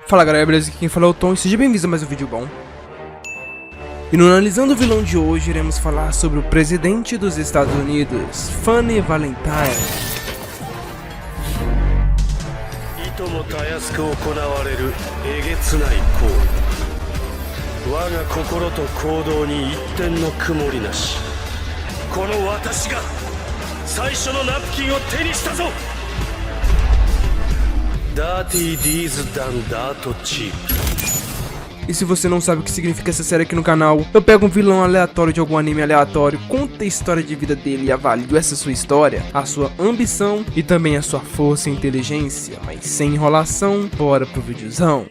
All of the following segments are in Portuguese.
Fala galera, beleza? Aqui quem fala é o Tom e seja bem-vindo a mais um vídeo bom. E no Analisando o Vilão de hoje, iremos falar sobre o presidente dos Estados Unidos, Funny Valentine. E se você não sabe o que significa essa série aqui no canal, eu pego um vilão aleatório de algum anime aleatório, conto a história de vida dele e avalio essa sua história, a sua ambição e também a sua força e inteligência. Mas sem enrolação, bora pro videozão.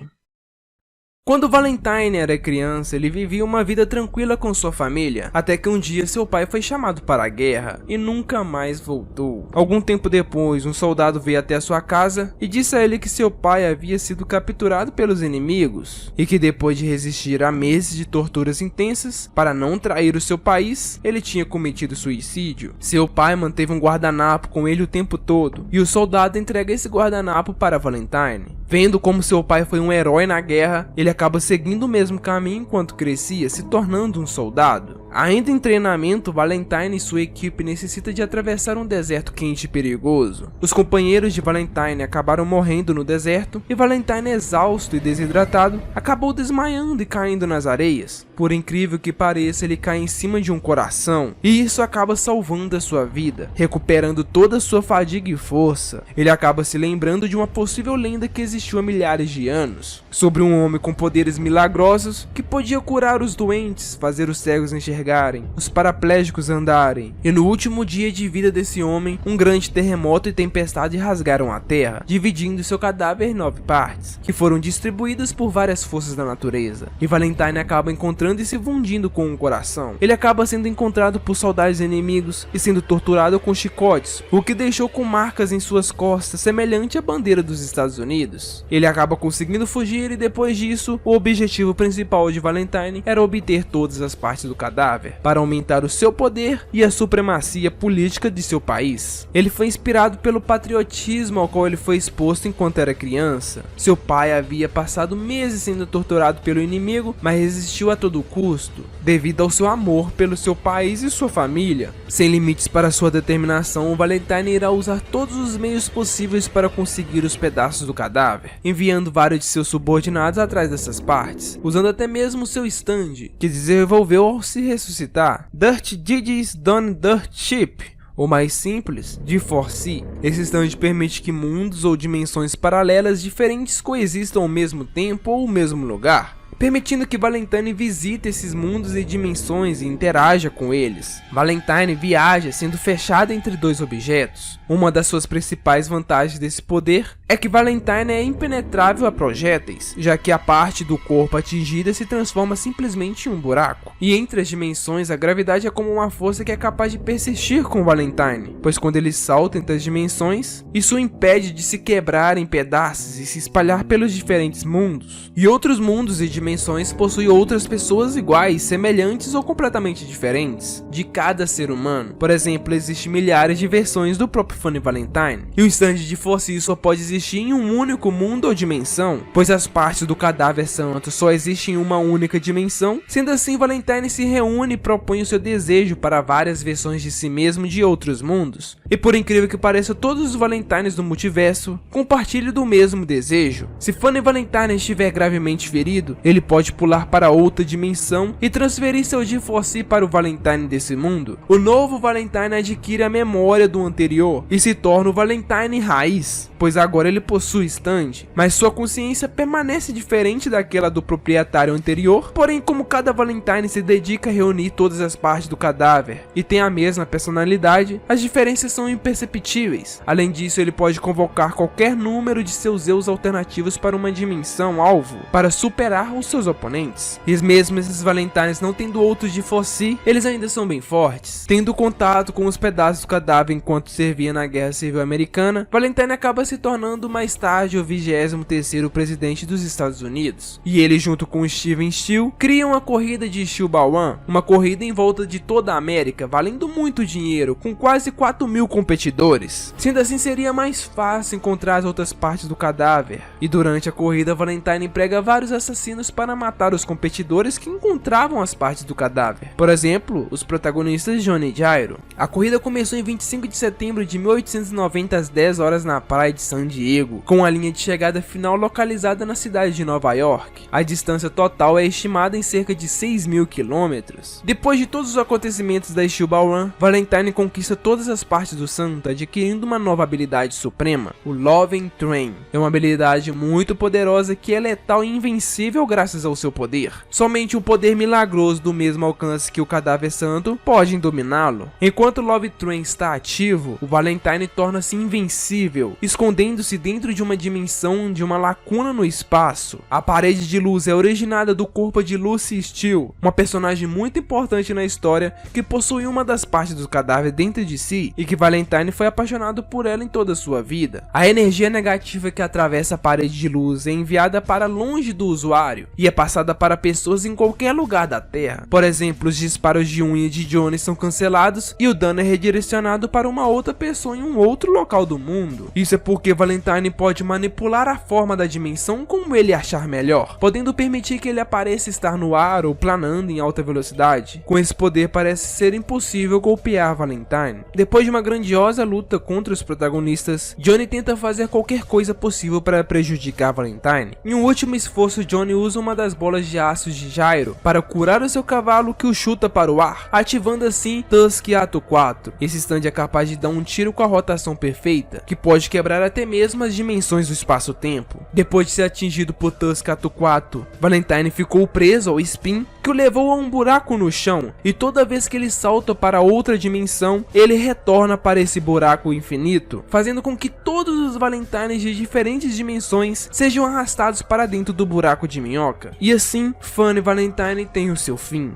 Quando Valentine era criança, ele vivia uma vida tranquila com sua família, até que um dia seu pai foi chamado para a guerra e nunca mais voltou. Algum tempo depois, um soldado veio até a sua casa e disse a ele que seu pai havia sido capturado pelos inimigos e que depois de resistir a meses de torturas intensas para não trair o seu país, ele tinha cometido suicídio. Seu pai manteve um guardanapo com ele o tempo todo e o soldado entrega esse guardanapo para Valentine. Vendo como seu pai foi um herói na guerra, ele acaba seguindo o mesmo caminho enquanto crescia, se tornando um soldado. Ainda em treinamento, Valentine e sua equipe necessitam de atravessar um deserto quente e perigoso. Os companheiros de Valentine acabaram morrendo no deserto e Valentine, exausto e desidratado, acabou desmaiando e caindo nas areias. Por incrível que pareça, ele cai em cima de um coração e isso acaba salvando a sua vida, recuperando toda a sua fadiga e força. Ele acaba se lembrando de uma possível lenda que existiu há milhares de anos, sobre um homem com poderes milagrosos que podia curar os doentes, fazer os cegos enxergarem, os paraplégicos andarem. E no último dia de vida desse homem, um grande terremoto e tempestade rasgaram a terra, dividindo seu cadáver em 9 partes, que foram distribuídas por várias forças da natureza. E Valentine acaba encontrando e se fundindo com um coração. Ele acaba sendo encontrado por soldados inimigos e sendo torturado com chicotes, o que deixou com marcas em suas costas semelhante à bandeira dos Estados Unidos. Ele acaba conseguindo fugir e depois disso, o objetivo principal de Valentine era obter todas as partes do cadáver, para aumentar o seu poder e a supremacia política de seu país. Ele foi inspirado pelo patriotismo ao qual ele foi exposto enquanto era criança. Seu pai havia passado meses sendo torturado pelo inimigo, mas resistiu a todo custo, devido ao seu amor pelo seu país e sua família. Sem limites para sua determinação, o Valentine irá usar todos os meios possíveis para conseguir os pedaços do cadáver, enviando vários de seus subordinados atrás dessas partes, usando até mesmo seu stand, que desenvolveu ao se ressuscitar, Dirt Digits Done Dirt Cheap, ou mais simples, D4C. Esse stand permite que mundos ou dimensões paralelas diferentes coexistam ao mesmo tempo ou no mesmo lugar, permitindo que Valentine visite esses mundos e dimensões e interaja com eles. Valentine viaja sendo fechada entre dois objetos. Uma das suas principais vantagens desse poder é que Valentine é impenetrável a projéteis, já que a parte do corpo atingida se transforma simplesmente em um buraco. E entre as dimensões, a gravidade é como uma força que é capaz de persistir com Valentine, pois quando ele salta entre as dimensões, isso o impede de se quebrar em pedaços e se espalhar pelos diferentes mundos. E outros mundos e dimensões possuem outras pessoas iguais, semelhantes ou completamente diferentes de cada ser humano. Por exemplo, existem milhares de versões do próprio Funny Valentine, e o stand de D4C só pode existir em um único mundo ou dimensão, pois as partes do cadáver santo só existem em uma única dimensão. Sendo assim, Valentine se reúne e propõe o seu desejo para várias versões de si mesmo de outros mundos. E por incrível que pareça, todos os Valentines do multiverso compartilham do mesmo desejo. Se Funny Valentine estiver gravemente ferido, ele pode pular para outra dimensão e transferir seu D4C para o Valentine desse mundo. O novo Valentine adquire a memória do anterior e se torna o Valentine raiz, pois agora ele possui stand, mas sua consciência permanece diferente daquela do proprietário anterior. Porém, como cada Valentine se dedica a reunir todas as partes do cadáver e tem a mesma personalidade, as diferenças são imperceptíveis. Além disso, ele pode convocar qualquer número de seus eus alternativos para uma dimensão alvo, para superar ou de seus oponentes. E mesmo esses Valentines não tendo outros de Foci, eles ainda são bem fortes. Tendo contato com os pedaços do cadáver enquanto servia na Guerra Civil Americana, Valentine acaba se tornando mais tarde o 23º presidente dos Estados Unidos. E ele, junto com Steven Steele, criam a corrida de Steel Ball Run, uma corrida em volta de toda a América, valendo muito dinheiro, com quase 4.000 competidores. Sendo assim, seria mais fácil encontrar as outras partes do cadáver. E durante a corrida, Valentine emprega vários assassinos para matar os competidores que encontravam as partes do cadáver. Por exemplo, os protagonistas Johnny e Jairo. A corrida começou em 25 de setembro de 1890 às 10 horas na praia de San Diego, com a linha de chegada final localizada na cidade de Nova York. A distância total é estimada em cerca de 6.000 quilômetros. Depois de todos os acontecimentos da Steel Ball Run, Valentine conquista todas as partes do santo, adquirindo uma nova habilidade suprema, o Loving Train. É uma habilidade muito poderosa que é letal e invencível graças ao seu poder. Somente um poder milagroso do mesmo alcance que o cadáver santo pode dominá-lo. Enquanto o Love Train está ativo, o Valentine torna-se invencível, escondendo-se dentro de uma dimensão de uma lacuna no espaço. A parede de luz é originada do corpo de Lucy Steele, uma personagem muito importante na história que possui uma das partes do cadáver dentro de si e que Valentine foi apaixonado por ela em toda a sua vida. A energia negativa que atravessa a parede de luz é enviada para longe do usuário e é passada para pessoas em qualquer lugar da Terra. Por exemplo, os disparos de unha de Johnny são cancelados e o dano é redirecionado para uma outra pessoa em um outro local do mundo. Isso é porque Valentine pode manipular a forma da dimensão como ele achar melhor, podendo permitir que ele apareça estar no ar ou planando em alta velocidade. Com esse poder parece ser impossível golpear Valentine. Depois de uma grandiosa luta contra os protagonistas, Johnny tenta fazer qualquer coisa possível para prejudicar Valentine. Em um último esforço, Johnny usa uma das bolas de aço de Jairo para curar o seu cavalo, que o chuta para o ar, ativando assim Tusk Ato 4. Esse stand é capaz de dar um tiro com a rotação perfeita, que pode quebrar até mesmo as dimensões do espaço-tempo. Depois de ser atingido por Tusk Ato 4, Valentine ficou preso ao spin, que o levou a um buraco no chão, e toda vez que ele salta para outra dimensão, ele retorna para esse buraco infinito, fazendo com que todos os Valentines de diferentes dimensões sejam arrastados para dentro do buraco de minhoca. E assim, Funny Valentine tem o seu fim.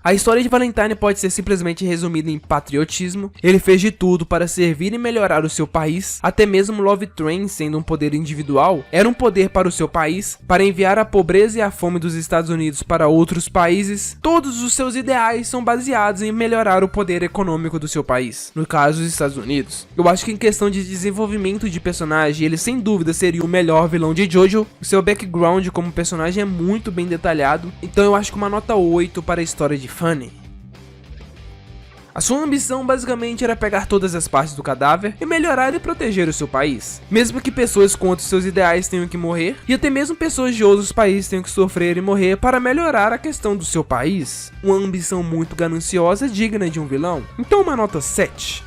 A história de Valentine pode ser simplesmente resumida em patriotismo. Ele fez de tudo para servir e melhorar o seu país, até mesmo Love Train, sendo um poder individual, era um poder para o seu país, para enviar a pobreza e a fome dos Estados Unidos para outros países. Todos os seus ideais são baseados em melhorar o poder econômico do seu país, no caso os Estados Unidos. Eu acho que em questão de desenvolvimento de personagem, ele sem dúvida seria o melhor vilão de JoJo. O seu background como personagem é muito bem detalhado, então eu acho que uma nota 8 para a história de Funny. A sua ambição basicamente era pegar todas as partes do cadáver e melhorar e proteger o seu país. Mesmo que pessoas contra os seus ideais tenham que morrer, e até mesmo pessoas de outros países tenham que sofrer e morrer para melhorar a questão do seu país. Uma ambição muito gananciosa digna de um vilão. Então uma nota 7.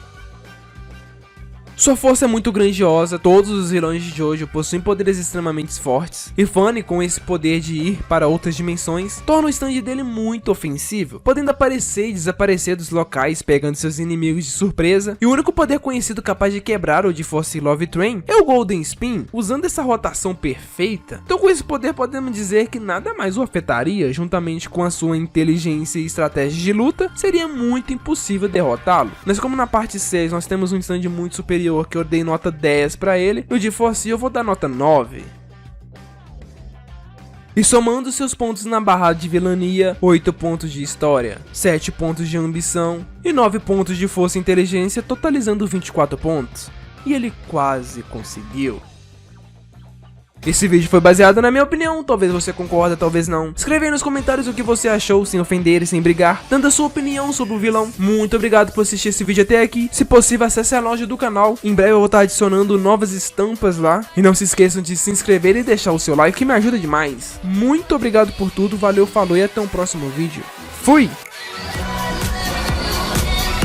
Sua força é muito grandiosa, todos os vilões de JoJo possuem poderes extremamente fortes, e Funny, com esse poder de ir para outras dimensões, torna o stand dele muito ofensivo, podendo aparecer e desaparecer dos locais, pegando seus inimigos de surpresa, e o único poder conhecido capaz de quebrar o de Force Love Train é o Golden Spin, usando essa rotação perfeita. Então com esse poder podemos dizer que nada mais o afetaria, juntamente com a sua inteligência e estratégia de luta, seria muito impossível derrotá-lo. Mas como na parte 6 nós temos um stand muito superior, que eu dei nota 10 para ele, no de Force eu vou dar nota 9. E somando seus pontos na barra de vilania, 8 pontos de história, 7 pontos de ambição e 9 pontos de força e inteligência, totalizando 24 pontos. E ele quase conseguiu. Esse vídeo foi baseado na minha opinião, talvez você concorda, talvez não. Escreve aí nos comentários o que você achou, sem ofender e sem brigar, dando a sua opinião sobre o vilão. Muito obrigado por assistir esse vídeo até aqui. Se possível, acesse a loja do canal. Em breve eu vou estar adicionando novas estampas lá. E não se esqueçam de se inscrever e deixar o seu like, que me ajuda demais. Muito obrigado por tudo, valeu, falou e até o próximo vídeo. Fui!